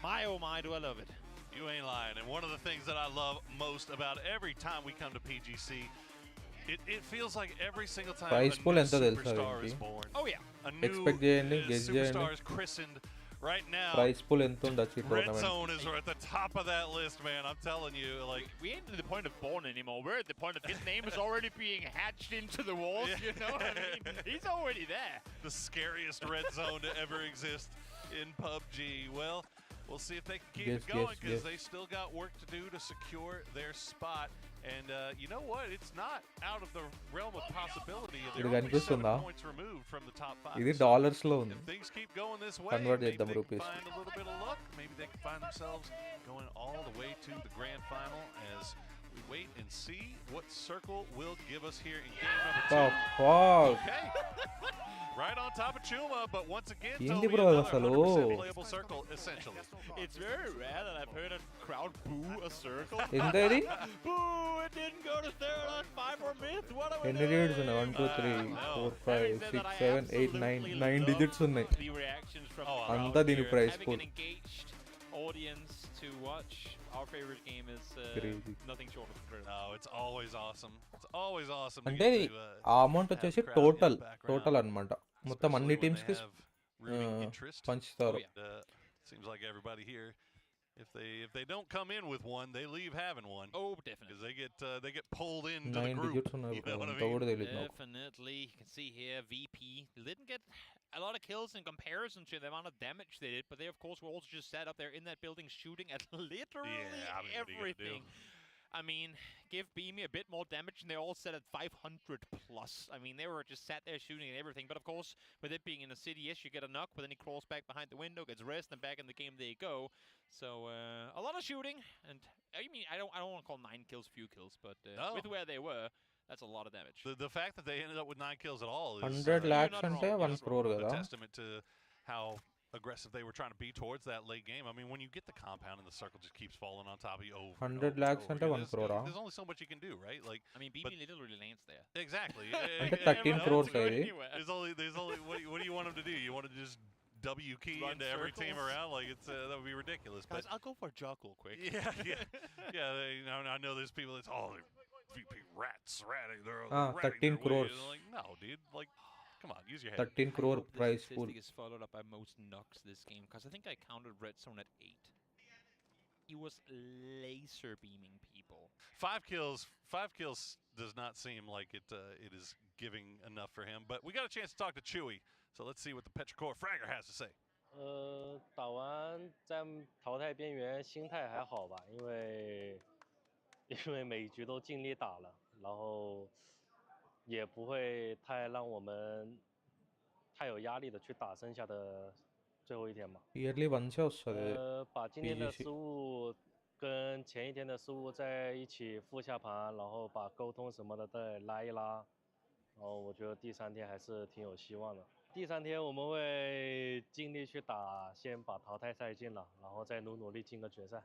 my oh my do I love it. You ain't lying. And one of the things that I love most about every time we come to PGC, it feels like every single time a new superstar is born. Oh yeah. A new superstar is christened. Right now, price pool ent undachu Red Zone is at the top of that list, man. I'm telling you, like, we ain't at the point of born anymore. We're at the point of his name is already being hatched into the walls. You know what I mean? He's already there. The scariest Red Zone to ever exist in PUBG. Well, we'll see if they can keep it going, because they still got work to do to secure their spot. And you know what? It's not out of the realm of possibility. They're only 7 points removed from the top 5. This dollars lo undi. If things keep going this way, maybe they can find a little bit of luck. Maybe they can find themselves going all the way to the grand final as we wait and see what circle will give us here in game number 2. Fuck. Okay. Right on top of Chuma, but once again, ఏంటి Toby, bro another అసలు 100% playable circle, essentially. It's very rare that I've heard a crowd boo a circle. ఎంత ఇది Boo! It didn't go to third on 5 or mid. What are we ఎన్ని doing? digits ఉన్నాయి 1 2 3 4 5 6 7 8 9 9 digits ఉన్నాయి The reactions from అంతా దీని here. Price Having pool an engaged audience to watch our favorite game is Crazy. nothing short of incredible. No, it's always awesome. It's always awesome. to అంటే get to, ఆ amount వచ్చేసి have crowd in the background, total అన్నమాట మొత్తం especially అన్ని when teams they కి have rooting interest. పంచుతారు Seems like everybody here, if they don't come in with one, they leave having one. Oh, definitely. Because they get pulled into the 9 group. digits ఉన్నాయి You know what I అంత mean? కూడా తెలియదు నాకు Definitely. You can see here, VP didn't get a lot of kills in comparison to the amount of damage they did, but they, of course, were also just sat up there in that building shooting at literally Yeah, I mean, what are you gonna do? everything. I mean, give Beamy a bit more damage, and they all set at 500 plus. I mean, they were just sat there shooting and everything. But of course, with it being in a city, yes, you get a knock, but then he crawls back behind the window, gets rest, and back in the game they go. So a lot of shooting, and I mean, I don't want to call 9 kills few kills, but No. with where they were, that's a lot of damage. The fact that they ended up with 9 kills at all is 100 lakhs not అంటే wrong. 1 crore a కదా testament to how aggressive they were trying to be towards that late game. I mean, when you get the compound and the circle just keeps falling on top of you over 100 and lakhs over అంటే again, 1 crore ఆ? there's only so much you can do, right? Like, I mean, but- Beamy literally lands there. exactly. అంటే Yeah, 13 you know, crores it's- ఆ ఇది Anywhere. There's only what do you want them to do? You want to just W key Run into every team circles? around? Like it's that would be ridiculous. Guys, But I'll go for a juggle quick. yeah. I know there's people that's they're VP rats, ratting. They're Ah, ratting 13 their way. crores. And like, no, dude. Like, come on, use your head. 13 crore I hope this price pool statistic is followed up by most knocks this game, because I think I counted Red Zone at 8. He was laser beaming people. 5 kills does not seem like it is giving enough for him. But we got a chance to talk to Chewy, so let's see what the Petrichor Fragger has to say. 打完在淘汰边缘，心态还好吧，因为每一局都尽力打了，然后也不会太让我们太有压力的去打剩下的最后一天嘛。 yearly వన్సే వస్తుంది把今天的 PGC 失误跟前一天的失误在一起复下盘，然后把沟通什么的再拉一拉，然后我觉得第3天还是挺有希望的。第3天我们会尽力去打，先把淘汰赛进了，然后再努力进个决赛。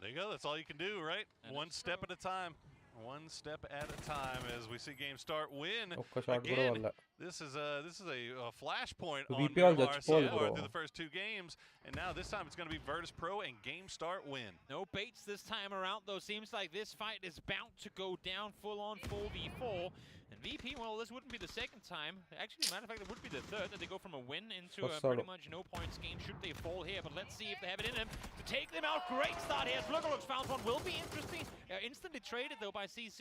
There you go. That's all you can do, right? One step at a time. One step at a time as we see game start win. ఒక్క shot కూడా Again, వల్ల this is a flashpoint on VP all Miramar that's full, so far bro. through the first 2 games, and now this time it's going to be Virtus Pro and game start win. No baits this time around, though. Seems like this fight is bound to go down full on 4v4. And VP, well, this wouldn't be the second time. Actually, matter of fact, it would be the third that they go from a win into a pretty much no points game should they fall here. But let's see if they have it in them to take them out. Great start here. Sluggerlooks found one. Will be interesting. Instantly traded, though, by CC.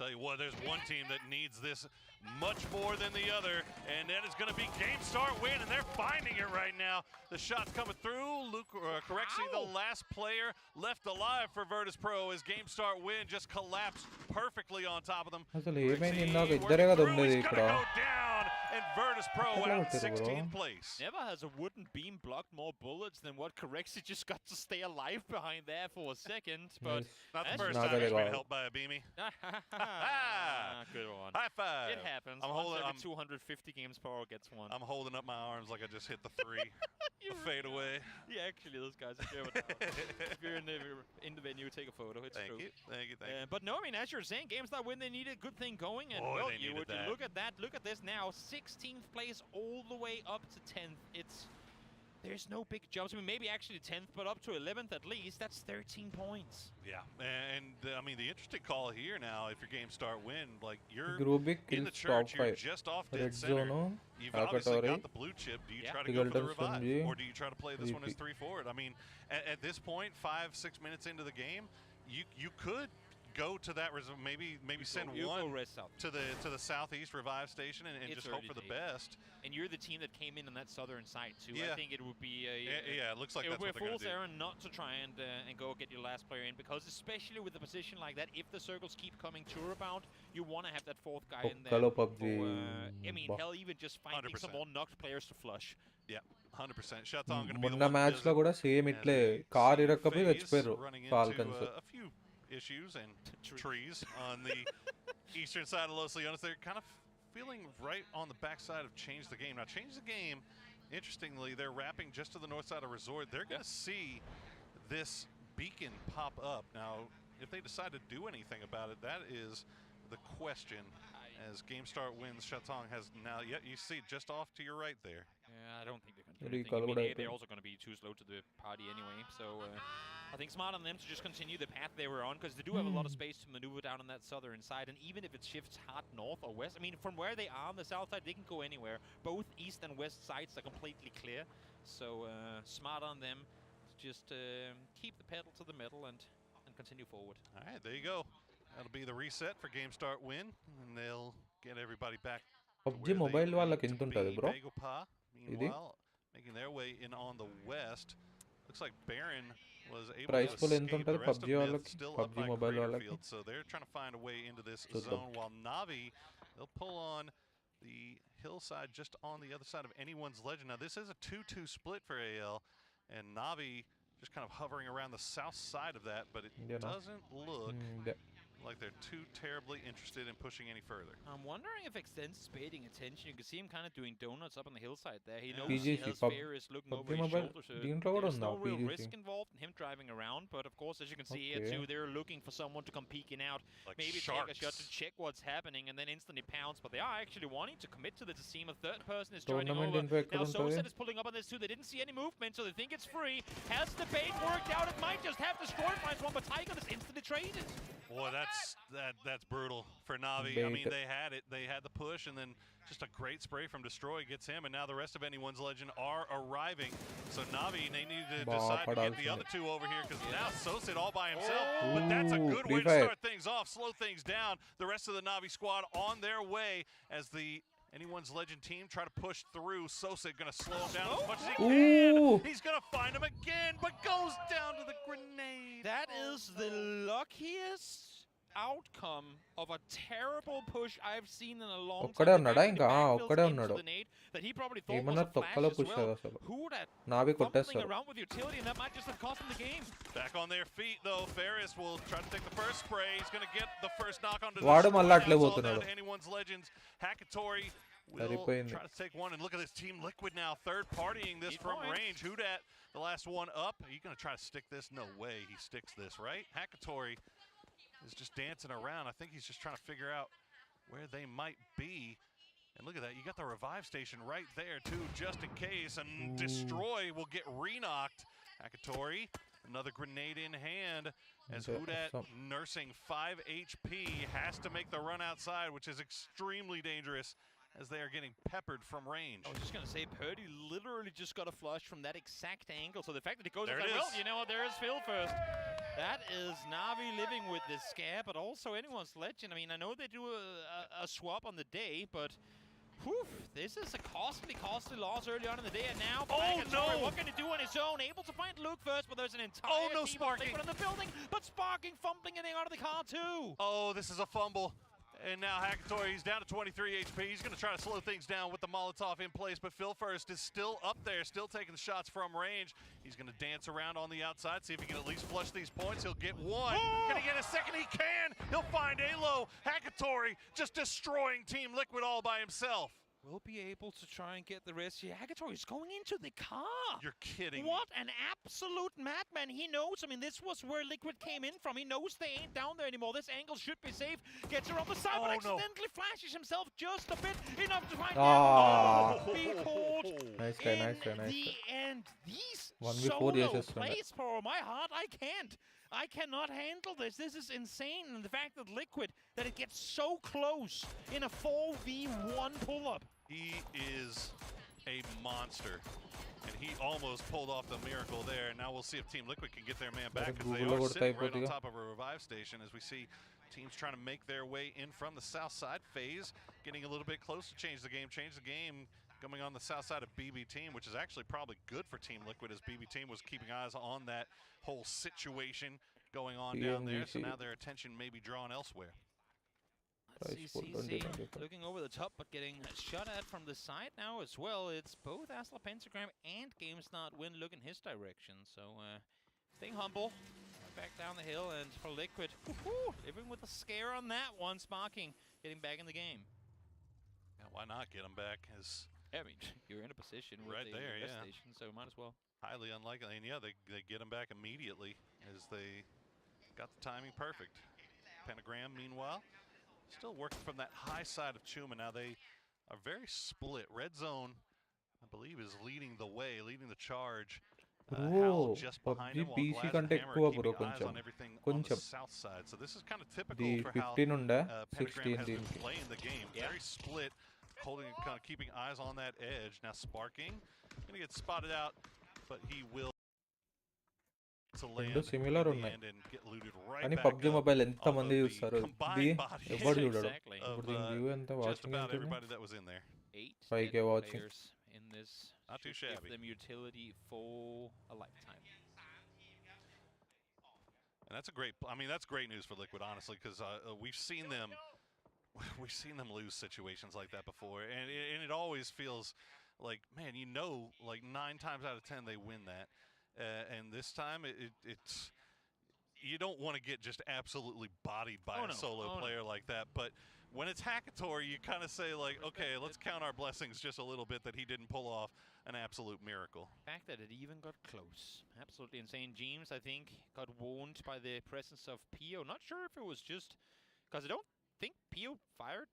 Tell you what, there's one team that needs this much more than the other, and that is going to be game start win, and they're finding it right now. The shot's coming through. Luke Correxy, the last player left alive for Virtus Pro as game start win just collapsed perfectly on top of them. అసలు ఏమైంది ఇందాక ఇద్దరే కదా ఉండేది He's ఇక్కడ gonna go down, and Virtus Pro ఎట్లా out కొట్టారు bro? 16th place. Never has a wooden beam blocked more bullets than what Correxy just got to stay alive behind there for a second. But Not the That's first not time gonna he's been go. helped by a beamy. Good one. High five. It happens. I'm Once holding. every 250 games per hour gets one. I'm holding up my arms like I just hit the 3. You The fade away. Yeah, actually, those guys are good. If you're in the venue, take a photo. It's Thank true. you. Thank you. Thank you. But no, I mean, as you're saying, GameStop win, they needed a good thing going. And Boy, well, they you needed would you that. look at that. Look at this now. 16th place all the way up to 10th. There's no big jumps. I mean, maybe actually 10th, but up to 11th at least. That's 13 points. Yeah, and I mean the interesting call here now, if your game start win, like you're group big in the kills top church, you're 5 just off dead red center. Zone You've obviously Akatari, got the blue chip. Do you Yeah. try to go for the Tigalton revive, Sunji, or do you try to play this one as VP. 3-forward? I mean, at this point, 5-6 minutes into the game, you could go to that maybe send You one go rest south. to the southeast revive station and It's just hope early for the days. best. And you're the team that came in on that southern side too. I Yeah. think it would be Yeah, it looks like it that's would what be they're a going fool's to do. errand not to try and go get your last player in, because especially with a position like that, if the circles keep coming to rebound, you want to have that 4th guy in there. ఒక్కలో PUBG I mean, hell, even just finding some 100%. more knocked players to flush. Yeah, 100%. Shaton going to be the మొన్న one match లో visit కూడా same as ఇట్లే they car see ఇరక్కపోయి FaZe చచ్చిపోయారు running into, falcons a few issues and trees on the eastern side of Los Leones. They're kind of feeling right on the backside of Change the Game. Now, Change the Game, interestingly, they're wrapping just to the north side of Resort. They're going to see this beacon pop up. Now, if they decide to do anything about it, that is the question. As Game Start wins, Shatong has now, you see it just off to your right there. Yeah, I don't think they're going to do anything. I mean, they're also going to be too slow to the party anyway. So I think smart on them to just continue the path they were on, because they do have a lot of space to maneuver down on that southern side. And even if it shifts hard north or west, I mean, from where they are on the south side, they can go anywhere. Both east and west sides are completely clear. So smart on them to just keep the pedal to the metal and continue forward. All right, there you go. That'll be the reset for Game Start win, and they'll get everybody back. PUBG Mobile వాళ్ళకి ఎంత ఉంటది bro? Meanwhile, making their way in on the west. Looks like Baron was able Price to pool ఎంత escape. The ఉంటది rest of PUBG Myth వాళ్ళకి? still up PUBG by Mobile Crater వాళ్ళకి? Field, so they're trying to find a way into this చూద్దాం. zone, while Navi, they'll pull on the hillside just on the other side of anyone's legend. Now, this is a 2-2 split for AL, and Navi just kind of hovering around the south side of that, but it doesn't look like they're too terribly interested in pushing any further. I'm wondering if Extens is paying attention. You can see him kind of doing donuts up on the hillside there. He knows PGC, he has Ferris looking over his Mobile, shoulder, so దీంట్లో కూడా there's ఉందా no real PGC? risk involved in him driving around. But of course, as you can see here too, they're looking for someone to come peeking out, Like maybe sharks. take a shot to check what's happening, and then instantly pounce. But they are actually wanting to commit to this. It seems a third person is joining over. Now Soset is pulling up on this too. They didn't see any movement, so they think it's free. Has the bait worked out? It might just have destroyed finds one, but Tiger is instantly traded. Boy, that's brutal for Navi. I mean, they had it. They had the push, and then just a great spray from Destroy gets him, and now the rest of anyone's legend are arriving. So Navi, they need to decide to get the other two over here, because now Sosit all by himself. But that's a good way to start things off, slow things down. The rest of the Navi squad on their way as the anyone's legend team try to push through. Sosit gonna slow him down as much as he can. He's gonna find him again, but goes down to the grenade. That is the luckiest outcome of a terrible push I've seen in a long time. ఒక్కడే ఉన్నాడా ఇంకా? ఒక్కడే ఉన్నాడు. That he probably thought ఏమన్నా was a flash తొక్కలో as push well. అసలు. Who that నావి fumbling కొట్టేస్తారు. around with utility, and that might just have cost him the game. Back on their feet though, Ferris will try to take the first spray. He's gonna get the first knock onto వాడు మళ్ళీ Destroy. అట్లే That's all పోతున్నాడు. down to anyone's legends. Hackatory will సరిపోయింది. try to take one, and look at this Team Liquid now, third partying this Eight from points. range. Who dat? The last one up. Are you gonna try to stick this? No way he sticks this, right? Hackatory is just dancing around. I think he's just trying to figure out where they might be. And look at that, you got the revive station right there too, just in case, and Destroy will get re-knocked. Hackatory, another grenade in hand, as Hudat, nursing 5 HP, has to make the run outside, which is extremely dangerous, as they are getting peppered from range. I was just going to say, Purdy literally just got a flush from that exact angle. So the fact that he goes There like, it well, is. you know what, there is Phil first. That is Navi living with this scare, but also anyone's legend. I mean, I know they do a swap on the day, but whew, this is a costly loss early on in the day. And now, what can he do on his own? Able to find Luke first, but there's an entire team Sparking in the building. But Sparking fumbling getting out of the car too. Oh, this is a fumble. And now Hackatory, he's down to 23 HP. He's going to try to slow things down with the Molotov in place, but Phil First is still up there, still taking the shots from range. He's going to dance around on the outside, see if he can at least flush these points. He'll get one. Going to get a second. He can. He'll find Alo. Hackatory just destroying Team Liquid all by himself. We'll be able to try and get the rest here. Hackatory is going into the car. You're kidding What an absolute madman. He knows. I mean, this was where Liquid came in from. He knows they ain't down there anymore. This angle should be safe. Gets her on the side, but accidentally flashes himself just a bit. Enough to find be caught Nice try, nice try, nice the try. end. These 1v4 solo చేసేస్తున్నా. plays for my heart. I can't. I cannot handle this. This is insane. And the fact that Liquid, that it gets so close in a 4v1 pull-up. He is a monster, and he almost pulled off the miracle there. Now we'll see if Team Liquid can get their man back, because they are sitting right on top of a revive station, as we see teams trying to make their way in from the south side. FaZe getting a little bit close to change the game coming on the south side of BB Team, which is actually probably good for Team Liquid, as BB Team was keeping eyes on that whole situation going on down there, so now their attention may be drawn elsewhere. CC looking over the top, but getting shot at from the side now as well. It's both Asla Pentagram and GameStart Win look in his direction. So staying humble, back down the hill, and for Liquid, living with a scare on that one. Sparking getting back in the game. why not get him back? I mean, you're in a position with right the there, station, so might as well. Highly unlikely, and yeah, they get him back immediately as they got the timing perfect. Pentagram, meanwhile, still working from that high side of Chuma. Now they are very split. Red Zone, I believe, is leading the way, leading the charge. Hal just behind him, while Glass and Hammer are keeping eyes on everything on the south side. So this is kind of typical for how Pentagram has been playing the game. Very split, holding, kind of keeping eyes on that edge. Now Sparking gonna get spotted out, but he will to land similar in the end and get looted right కానీ back PUBG up Mobile ఎంత off మంది of the చూస్తారు combined bodies ఎవరు చూడడు Exactly. of, ఇప్పుడు దీని view ఎంత just watching about ఎంత everybody that was in there. 8 5K dead watching. players in this. Not too should give shabby. them utility for a lifetime. And that's a great, I mean, that's great news for Liquid, honestly, because we've seen them lose situations like that before, and it always feels like, man, you know, like 9 times out of 10 they win that, and this time it's you don't want to get just absolutely bodied by a solo player like that, but when it's Hackator, you kind of say like, okay, let's count our blessings just a little bit that he didn't pull off an absolute miracle. The fact that it even got close. Absolutely insane. James, I think, got warned by the presence of Pio. Not sure if it was just because I don't think Pio fired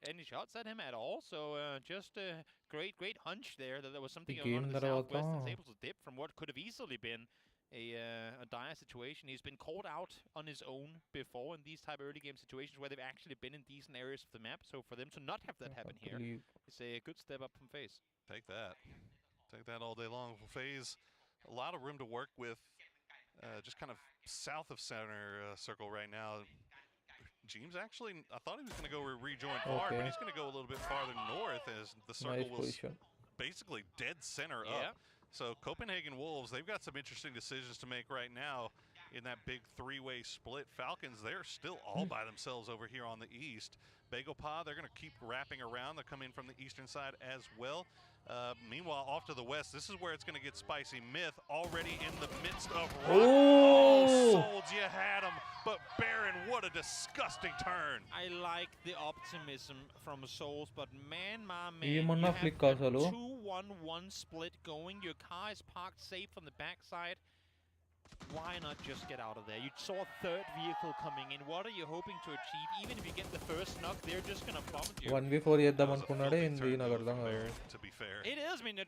any shots at him at all. So just a great hunch there that there was something going on in the southwest and was able to dip from what could have easily been a dire situation. He's been called out on his own before in these type of early game situations where they've actually been in decent areas of the map. So for them to not have that happen here is a good step up from FaZe. Take that all day long. FaZe, a lot of room to work with. Just kind of south of center circle right now. James actually, I thought he was going to go rejoin far, but he's going to go a little bit farther north as the circle was basically dead center up. So Copenhagen Wolves, they've got some interesting decisions to make right now in that big 3-way split. Falcons, they're still all by themselves over here on the east. Bagopod, they're going to keep wrapping around. They'll come in from the eastern side as well. Meanwhile, off to the west, this is where it's going to get spicy. Myth already in the midst of Souls, you had him. But Baron, what a disgusting turn. I like the optimism from Souls, but man, my man, you have a 2-1-1 split going. Your car is parked safe on the backside. Why not just get out of there? You saw a third vehicle coming in. What are you hoping to achieve? Even if you get the first knock, they're just going to bomb you. 1v4 చేద్దాం అనుకున్నాడే ఇంది నాకు అర్థం కాదు. To be fair. It is, I mean,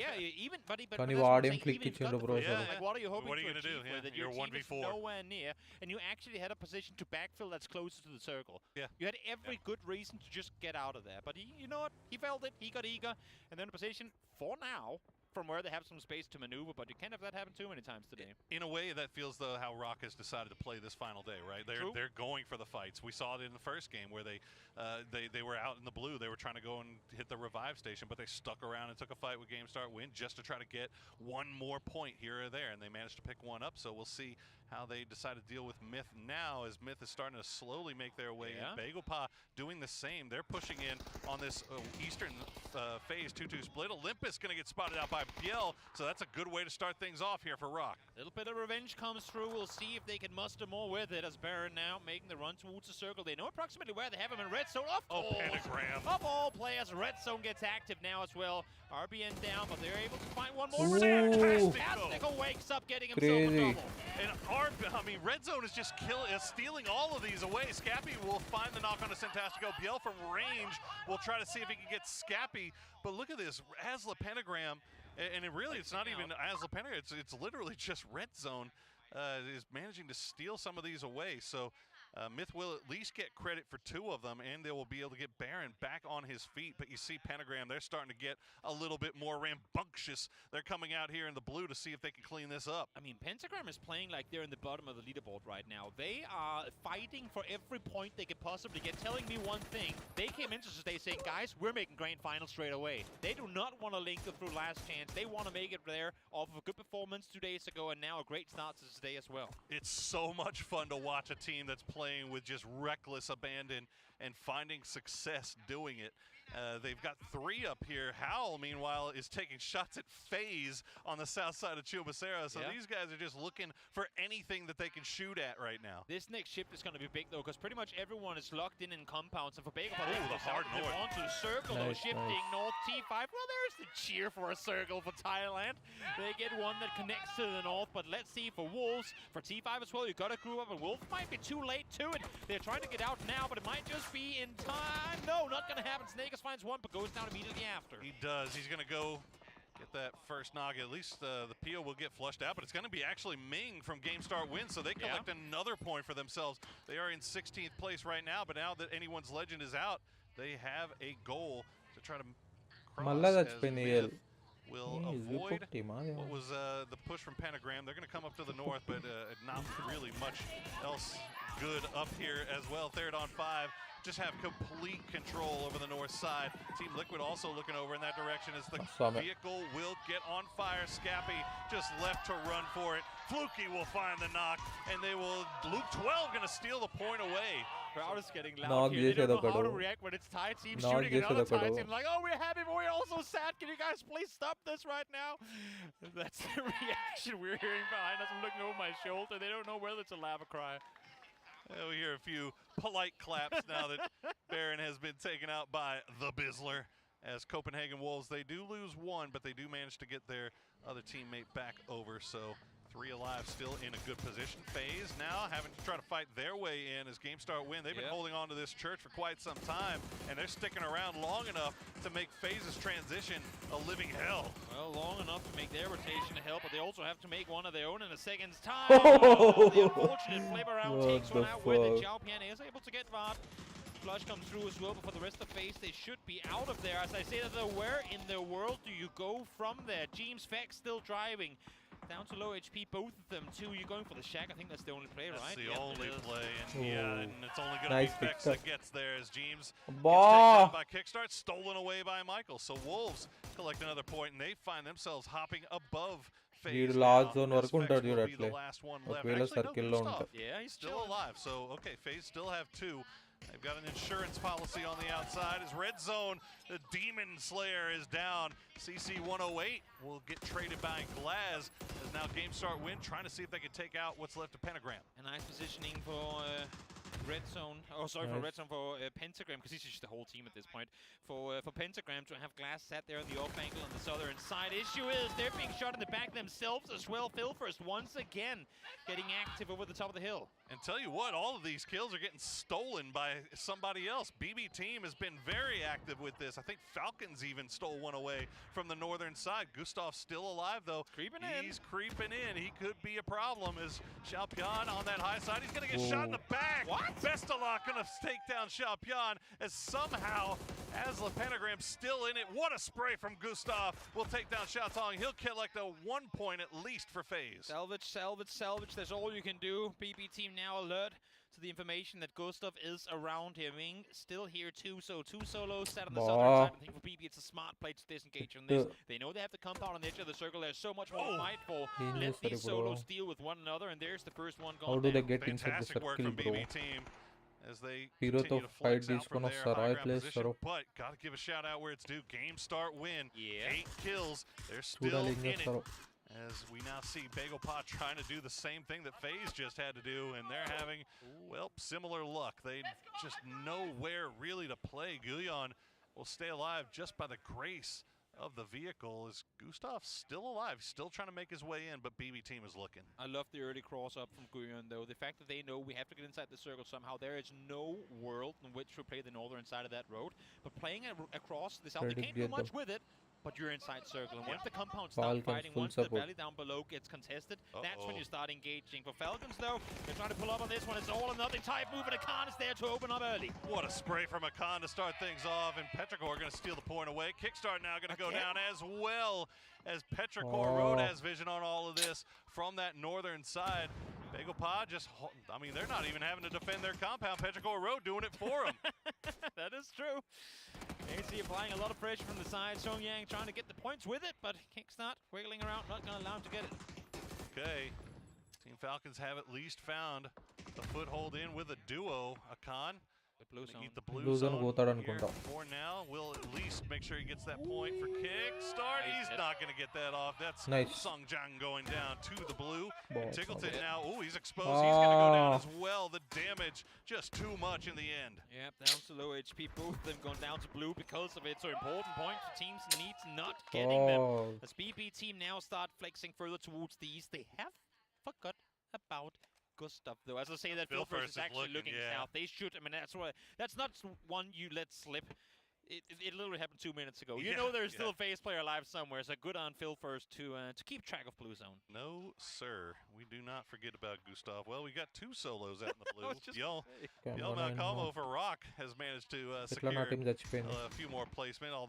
yeah, even but కానీ వాడేం click ఇచ్చిండు bro. Like, what are you hoping to achieve with it? You're Your team 1v4. is nowhere near, and you actually had a position to backfill that's closer to the circle. Yeah. You had every good reason to just get out of there, but you know what? He felt it. He got eager, and then a position for now from where they have some space to maneuver, but you can't have that happen too many times today. In a way, that feels though how Rock has decided to play this final day, right? They're going for the fights. We saw it in the first game where they were out in the blue. They were trying to go and hit the revive station, but they stuck around and took a fight with Game Start Win just to try to get one more point here or there, and they managed to pick one up. So we'll see how they decide to deal with Myth now, as Myth is starting to slowly make their way in. Bagopod doing the same. They're pushing in on this eastern phase 2-2 split. Olympus going to get spotted out by Biel, so that's a good way to start things off here for Rock. A little bit of revenge comes through. We'll see if they can muster more with it, as Baron now making the run towards the circle. They know approximately where they have him in red zone. Of course, Pentagram. of all players, red zone gets active now as well. RBN down, but they're able to find one more. Fantastical wakes up, getting himself a double. And Red Zone is just stealing all of these away. Scappy will find the knock on to Fantastico. Biel from range will try to see if he can get Scappy. But look at this, Asla Pentagram, and it's not even Asla Pentagram, it's literally just Red Zone is managing to steal some of these away. So Myth will at least get credit for 2 of them, and they will be able to get Baron back on his feet. But you see Pentagram, they're starting to get a little bit more rambunctious. They're coming out here in the blue to see if they can clean this up. I mean, Pentagram is playing like they're in the bottom of the leaderboard right now. They are fighting for every point they could possibly get. Telling me one thing, they came into today saying, guys, we're making grand finals straight away. They do not want to linger through last chance. They want to make it there off of a good performance 2 days ago, and now a great start to today as well. It's so much fun to watch a team that's playing with just reckless abandon and finding success doing it. They've got 3 up here. Howl, meanwhile, is taking shots at FaZe on the south side of Chubacera. So these guys are just looking for anything that they can shoot at right now. This next shift is going to be big, though, because pretty much everyone is locked in compounds. And for Baker, the hard north. Onto circle, though, shifting north T5. Well, there's the cheer for a circle for Thailand. They get one that connects to the north, but let's see for Wolves. For T5 as well, you got to group up, and Wolf might be too late to it. They're trying to get out now, but it might just be in time. No, not going to happen. Snakers finds one, but goes down immediately after. He does. He's going to go get that first knock. At least the PO will get flushed out, but it's going to be actually Ming from Game Start Win, so they collect another point for themselves. They are in 16th place right now, but now that anyone's legend is out, they have a goal to try to cross as Myth will avoid what was the push from Pentagram. They're going to come up to the north, but not really much else good up here as well. Third on 5. Just have complete control over the north side. Team Liquid also looking over in that direction as the vehicle will get on fire. Scappy just left to run for it. Fluky will find the knock, and they will. Luke 12 going to steal the point away. Crowd is getting loud here. They don't know how to react when it's Thai team shooting another Thai team. Like, oh, we're happy, but we're also sad. Can you guys please stop this right now? That's the reaction we're hearing behind us. I'm looking over my shoulder. They don't know whether to laugh or cry. We hear a few polite claps now that Baron has been taken out by the Bizzler. As Copenhagen Wolves, they do lose 1, but they do manage to get their other teammate back over. So 3 alive, still in a good position. FaZe now having to try to fight their way in as Game Start Win. They've been holding on to this church for quite some time, and they're sticking around long enough to make FaZe's transition a living hell. Well, long enough to make their rotation a hell, but they also have to make one of their own in a second's time. Oh, the unfortunate flip around takes one out with it. Xiao Pian is able to get Vard. Flush comes through as well, but for the rest of FaZe, they should be out of there. As I say that, though, where in the world do you go from there? James Feck still driving. Down to low HP, both of them too. You're going for the shack. I think that's the only play, right? That's the only play, and and it's only going to be Fex that gets there as James gets taken down by Kickstart, stolen away by Michael. So Wolves collect another point, and they find themselves hopping above FaZe. Large zone work will be the last one left. Actually, no, Gustav, he's still alive. So, okay, FaZe still have 2. They've got an insurance policy on the outside. As Red Zone, the Demon Slayer is down. CC 108 will get traded by Glaz as now Game Start Win, trying to see if they can take out what's left of Pentagram. A nice positioning for Red Zone. Oh, sorry, for Red Zone for Pentagram, because he's just the whole team at this point. For Pentagram to have Glass sat there on the off angle on the southern side. Issue is they're being shot in the back themselves as well. Filfirst once again getting active over the top of the hill. And tell you what, all of these kills are getting stolen by somebody else. BB team has been very active with this. I think Falcons even stole one away from the northern side. Gustav's still alive, though. Creeping He's creeping in. He could be a problem as Xiaopian on that high side. He's going to get shot in the back. What? Bestalok going to take down Xiaopian as somehow Asla Pentagram still in it. What a spray from Gustav. Will take down Xiaotong. He'll collect a 1 point at least for FaZe. Salvage, salvage, salvage. That's all you can do. BB team now alert to the information that Gustav is around here. Ming still here too, so 2 solos sat on the southern side. I think for BB it's a smart play to disengage on this. They know they have the compound on the edge of the circle. There's so much more to fight for. Let these solos deal with one another, and there's the first one gone. How do they get inside the circle, work from bro? BB team as they Hero to fight this from one their high ground position, bro. but gotta give a shout out where it's due. Game Start Win. 8 kills. They're still Chudali in it. As we now see Bagel Pot trying to do the same thing that FaZe just had to do, and they're having, well, similar luck. They just nowhere really to play. Guyon will stay alive just by the grace of the vehicle. Is Gustav still alive? He's still trying to make his way in, but BB team is looking. I love the early cross up from Guyon, though. The fact that they know we have to get inside the circle somehow. There is no world in which we play the northern side of that road. But playing across the south, they can't do much with it. But you're inside circle, and once the compound stops fighting, once the valley down below gets contested, that's when you start engaging. For Falcons, though, they're trying to pull up on this one. It's all or nothing type move, and Akan is there to open up early. What a spray from Akan to start things off, and Petrichor going to steal the point away. Kickstart now going to go down as well as Petrichor Road has vision on all of this from that northern side. Bagel Pod just, I mean, they're not even having to defend their compound. Petrichor Road doing it for them. That is true. AC applying a lot of pressure from the side. Song Yang trying to get the points with it, but Kickstart wiggling around, not going to allow him to get it. Okay. Team Falcons have at least found the foothold in with a duo. Akan Blue zone. Eat the blue Blue zone zone పోతాడు here అనుకుంటా. for now. We'll at least make sure he gets that point for kick start. He's not going to get that off. That's Nice. Sungjan going down to the blue. Ball, Tiggleton ball. now. Oh, he's exposed. He's going to go down Ah. as well. The damage just too much in the end. Yep, down to low HP. Both of them going down to blue because of it. So important point for teams needs not getting them. Oh, As BB team now start flexing further towards the east, they have forgot about Gustav though. As I say, that Phil Phil first is is actually looking, looking yeah. south. They should. I mean, that's not one you let slip. It literally happened 2 minutes ago. You know there's still a phase player alive somewhere, so good on Phil first to keep track of blue zone. No, sir. We do not forget about Gustav. Well, we got 2 solos out in the blue. Yel Malcolmo for Rock has managed to ఎట్లా నా secure team చచ్చిపోయింది. a few more placement.